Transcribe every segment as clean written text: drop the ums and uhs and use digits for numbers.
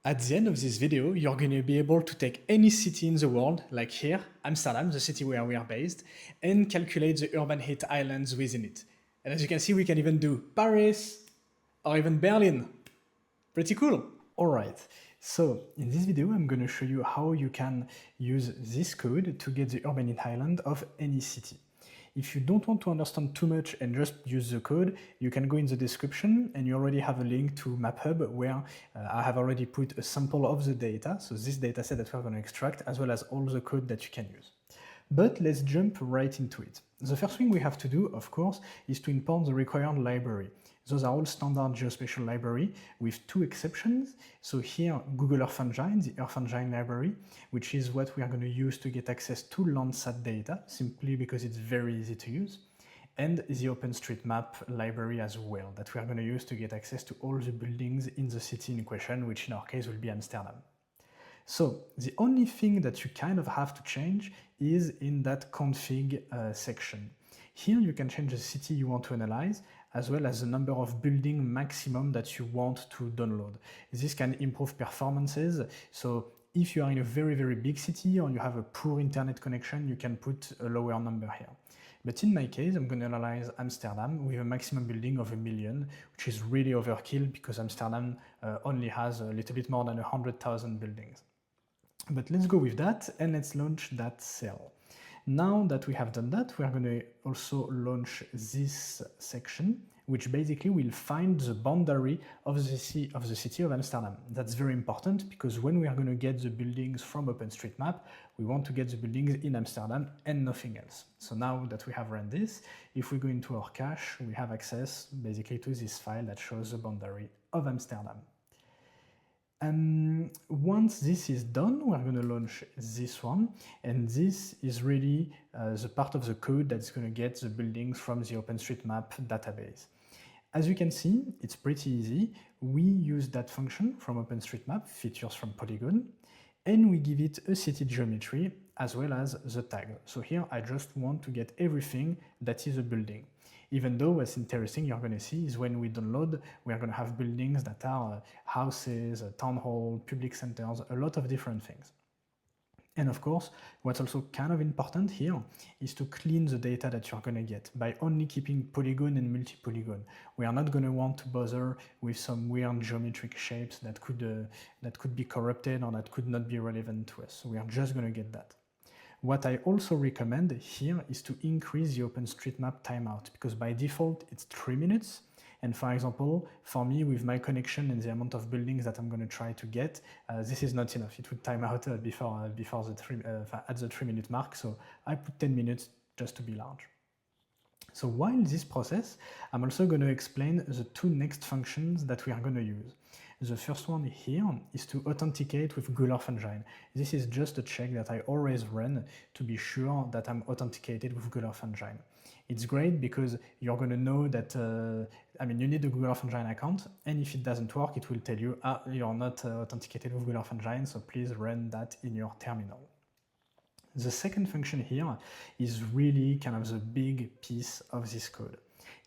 At the end of this video, you're going to be able to take any city in the world, like here, Amsterdam, the city where we are based, and calculate the urban heat islands within it. And as you can see, we can even do Paris or even Berlin. Pretty cool. All right, so in this video, I'm going to show you how you can use this code to get the urban heat island of any city. If you don't want to understand too much and just use the code, you can go in the description and you already have a link to MapHub where I have already put a sample of the data, so this dataset that we're going to extract, as well as all the code that you can use. But let's jump right into it. The first thing we have to do, of course, is to import the required library. Those are all standard geospatial library with two exceptions. So here, Google Earth Engine, the Earth Engine library, which is what we are going to use to get access to Landsat data, simply because it's very easy to use. And the OpenStreetMap library as well, that we are going to use to get access to all the buildings in the city in question, which in our case will be Amsterdam. So the only thing that you kind of have to change is in that config section. Here you can change the city you want to analyze, as well as the number of building maximum that you want to download. This can improve performances. So if you are in a very, very big city or you have a poor internet connection, you can put a lower number here. But in my case, I'm going to analyze Amsterdam with a maximum building of 1 million, which is really overkill because Amsterdam only has a little bit more than 100,000 buildings. But let's go with that and let's launch that cell. Now that we have done that, we are going to also launch this section, which basically will find the boundary of the city of Amsterdam. That's very important because when we are going to get the buildings from OpenStreetMap, we want to get the buildings in Amsterdam and nothing else. So now that we have run this, if we go into our cache, we have access basically to this file that shows the boundary of Amsterdam. Once this is done, we're going to launch this one, and this is really the part of the code that's going to get the buildings from the OpenStreetMap database. As you can see, it's pretty easy. We use that function from OpenStreetMap, features from Polygon, and we give it a city geometry as well as the tag. So here I just want to get everything that is a building. Even though what's interesting you're going to see is when we download, we are going to have buildings that are houses, town hall, public centers, a lot of different things. And of course, what's also kind of important here is to clean the data that you're going to get by only keeping polygon and multi-polygon. We are not going to want to bother with some weird geometric shapes that could be corrupted or that could not be relevant to us. So we are just going to get that. What I also recommend here is to increase the OpenStreetMap timeout, because by default it's 3 minutes. And for example, for me, with my connection and the amount of buildings that I'm going to try to get, this is not enough. It would time out at the 3-minute mark. So I put 10 minutes just to be large. So while this process, I'm also going to explain the two next functions that we are going to use. The first one here is to authenticate with Google Earth Engine. This is just a check that I always run to be sure that I'm authenticated with Google Earth Engine. It's great because you're going to know that, you need a Google Earth Engine account, and if it doesn't work, it will tell you, you're not authenticated with Google Earth Engine, so please run that in your terminal. The second function here is really kind of the big piece of this code.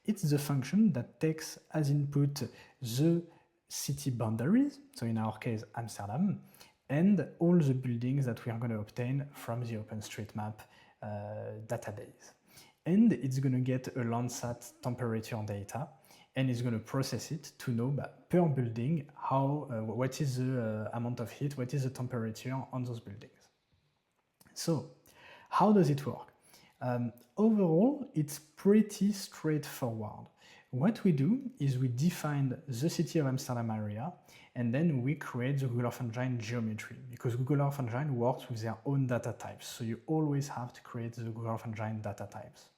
It's the function that takes as input the city boundaries, so in our case Amsterdam, and all the buildings that we are going to obtain from the OpenStreetMap database. And it's going to get a Landsat temperature data, and it's going to process it to know per building what is the amount of heat, what is the temperature on those buildings. So how does it work? Overall, it's pretty straightforward. What we do is we define the city of Amsterdam area, and then we create the Google Earth Engine geometry, because Google Earth Engine works with their own data types, so you always have to create the Google Earth Engine data types.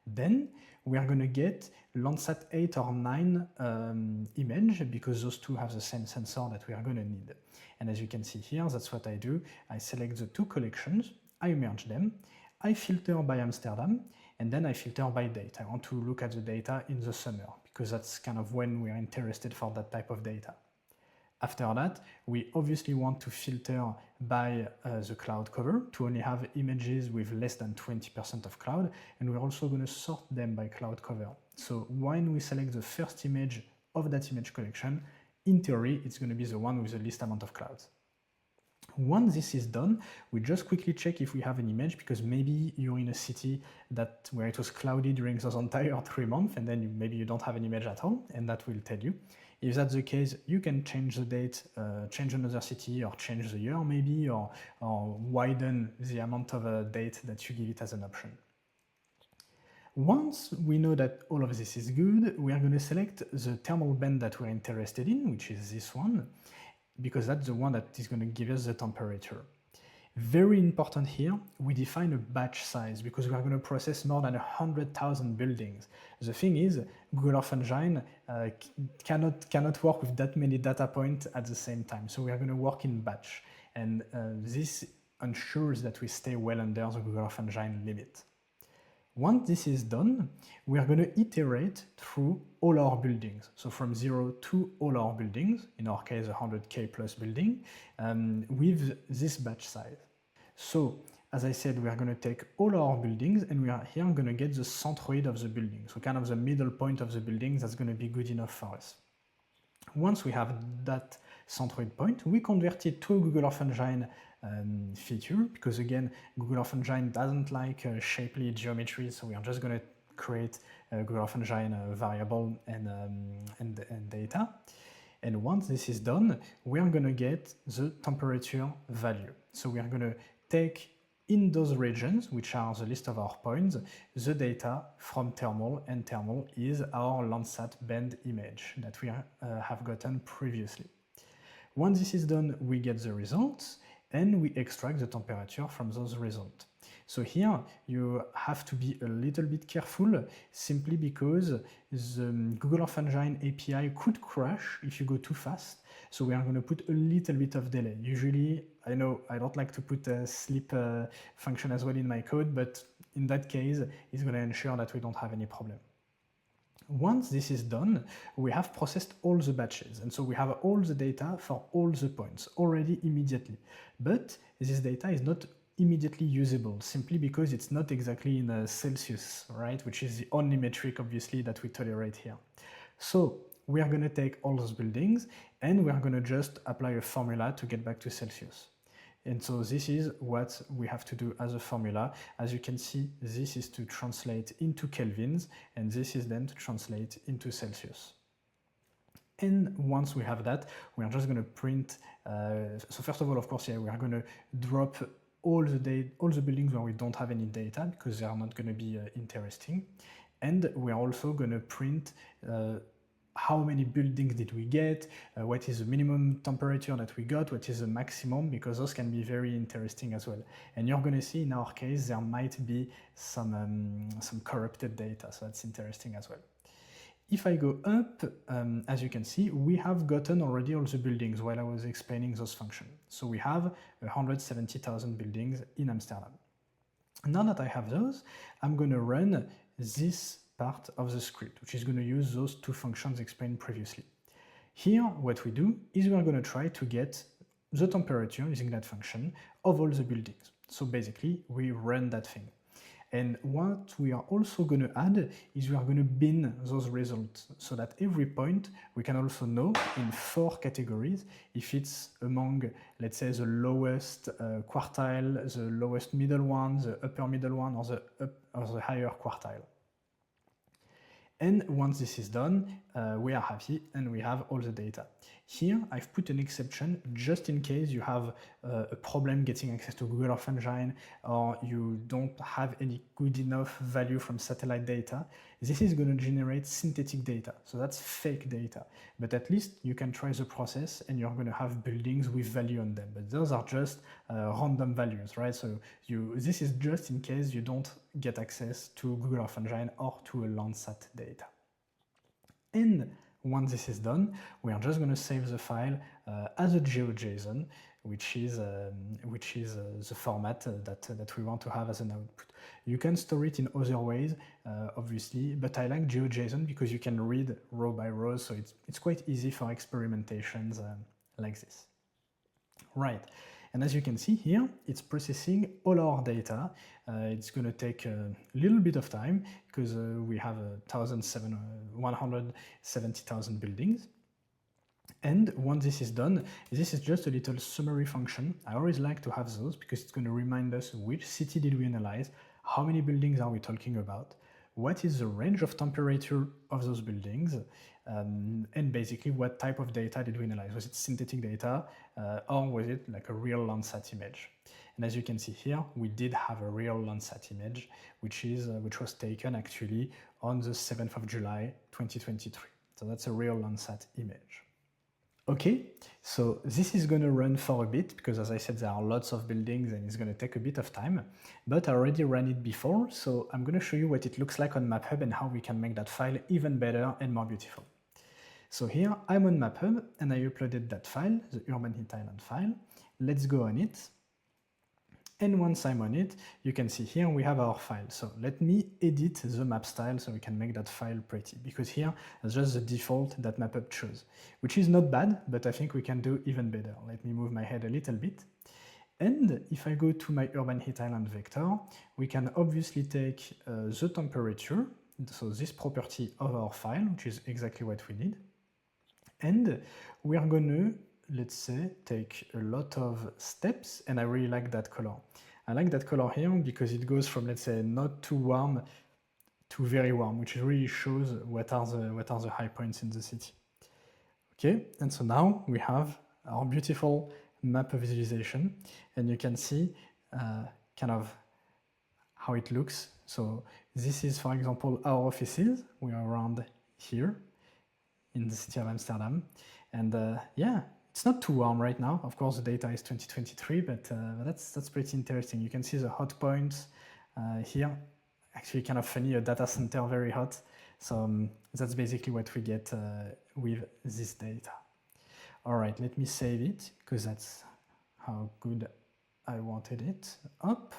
Then we are going to get Landsat 8 or 9 image, because those two have the same sensor that we are going to need. And as you can see here, that's what I do. I select the two collections, I merge them, I filter by Amsterdam, and then I filter by date. I want to look at the data in the summer, because that's kind of when we are interested for that type of data. After that, we obviously want to filter by the cloud cover to only have images with less than 20% of cloud, and we're also going to sort them by cloud cover. So when we select the first image of that image collection, in theory, it's going to be the one with the least amount of clouds. Once this is done, we just quickly check if we have an image, because maybe you're in a city where it was cloudy during those entire 3 months, and then maybe you don't have an image at all, and that will tell you. If that's the case, you can change the date, change another city, or change the year maybe, or widen the amount of date that you give it as an option. Once we know that all of this is good, we are going to select the thermal band that we're interested in, which is this one, because that's the one that is going to give us the temperature. Very important here, we define a batch size, because we are going to process more than 100,000 buildings. The thing is, Google Earth Engine cannot work with that many data points at the same time, so we are going to work in batch, and this ensures that we stay well under the Google Earth Engine limit. Once this is done, we are going to iterate through all our buildings. So from 0 to all our buildings, in our case 100K plus building, with this batch size. So, as I said, we are going to take all our buildings, and we are here going to get the centroid of the building. So kind of the middle point of the building that's going to be good enough for us. Once we have that centroid point, we convert it to a Google Earth Engine feature, because again, Google Earth Engine doesn't like shapely geometry, so we are just going to create a Google Earth Engine variable and data. And once this is done, we are going to get the temperature value. So we are going to take in those regions, which are the list of our points, the data from thermal, and thermal is our Landsat band image that we have gotten previously. Once this is done, we get the results, and we extract the temperature from those results. So here you have to be a little bit careful, simply because the Google Earth Engine API could crash if you go too fast. So we are going to put a little bit of delay. Usually, I know I don't like to put a sleep function as well in my code, but in that case, it's going to ensure that we don't have any problem. Once this is done, we have processed all the batches, and so we have all the data for all the points already immediately. But this data is not immediately usable, simply because it's not exactly in Celsius, right? Which is the only metric, obviously, that we tolerate here. So we are going to take all those buildings, and we are going to just apply a formula to get back to Celsius. And so this is what we have to do as a formula. As you can see, this is to translate into kelvins, and this is then to translate into Celsius. And once we have that, we are just going to print. So first of all, of course, yeah, we are going to drop all the buildings where we don't have any data, because they are not going to be interesting. And we are also going to print how many buildings did we get, what is the minimum temperature that we got, what is the maximum, because those can be very interesting as well. And you're going to see in our case there might be some corrupted data, so that's interesting as well. If I go up, as you can see, we have gotten already all the buildings while I was explaining those functions. So we have 170,000 buildings in Amsterdam. Now that I have those, I'm going to run this part of the script, which is going to use those two functions explained previously. Here, what we do is we are going to try to get the temperature using that function of all the buildings. So basically, we run that thing. And what we are also going to add is we are going to bin those results, so that every point we can also know in 4 categories if it's among, let's say, the lowest quartile, the lowest middle one, the upper middle one, or the higher quartile. And once this is done, we are happy and we have all the data. Here, I've put an exception just in case you have a problem getting access to Google Earth Engine, or you don't have any good enough value from satellite data. This is going to generate synthetic data, so that's fake data. But at least you can try the process and you're going to have buildings with value on them. But those are just random values, right? So this is just in case you don't get access to Google Earth Engine or to a Landsat data. And once this is done, we are just going to save the file as a GeoJSON, which is the format that we want to have as an output. You can store it in other ways, obviously, but I like GeoJSON because you can read row by row, so it's quite easy for experimentations like this. Right. And as you can see here, it's processing all our data. It's going to take a little bit of time because we have 170,000 buildings. And once this is done, this is just a little summary function. I always like to have those because it's going to remind us which city did we analyze, how many buildings are we talking about, what is the range of temperature of those buildings, and basically what type of data did we analyze. Was it synthetic data or was it like a real Landsat image? And as you can see here, we did have a real Landsat image, which was taken actually on the 7th of July 2023. So that's a real Landsat image. Okay, so this is going to run for a bit because, as I said, there are lots of buildings and it's going to take a bit of time, but I already ran it before, so I'm going to show you what it looks like on MapHub and how we can make that file even better and more beautiful. So here I'm on MapHub and I uploaded that file, the Urban Heat Island file. Let's go on it. And once I'm on it, you can see here we have our file. So let me edit the map style so we can make that file pretty, because here it's just the default that MapHub chose, which is not bad, but I think we can do even better. Let me move my head a little bit. And if I go to my Urban Heat Island vector, we can obviously take the temperature, so this property of our file, which is exactly what we need. And we are going to, let's say, take a lot of steps, and I really like that color. I like that color here because it goes from, let's say, not too warm to very warm, which really shows what are the high points in the city. Okay, and so now we have our beautiful map visualization, and you can see kind of how it looks. So this is, for example, our offices. We are around here in the city of Amsterdam, and yeah, it's not too warm right now. Of course, the data is 2023, but that's pretty interesting. You can see the hot points here. Actually, kind of funny, a data center very hot. So that's basically what we get with this data. All right, let me save it because that's how good I wanted it. Up.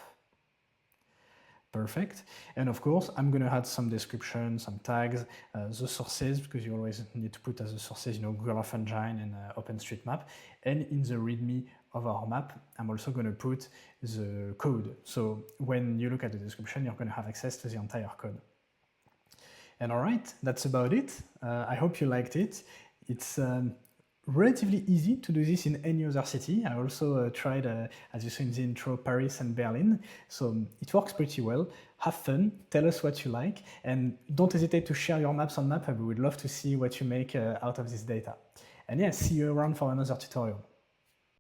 Perfect. And of course, I'm going to add some description, some tags, the sources, because you always need to put as the sources, Google Earth Engine and OpenStreetMap. And in the README of our map, I'm also going to put the code. So when you look at the description, you're going to have access to the entire code. And all right, that's about it. I hope you liked it. It's relatively easy to do this in any other city. I also tried, as you saw in the intro, Paris and Berlin. So it works pretty well. Have fun, tell us what you like, and don't hesitate to share your maps on MapHub. We would love to see what you make out of this data. And yeah, see you around for another tutorial.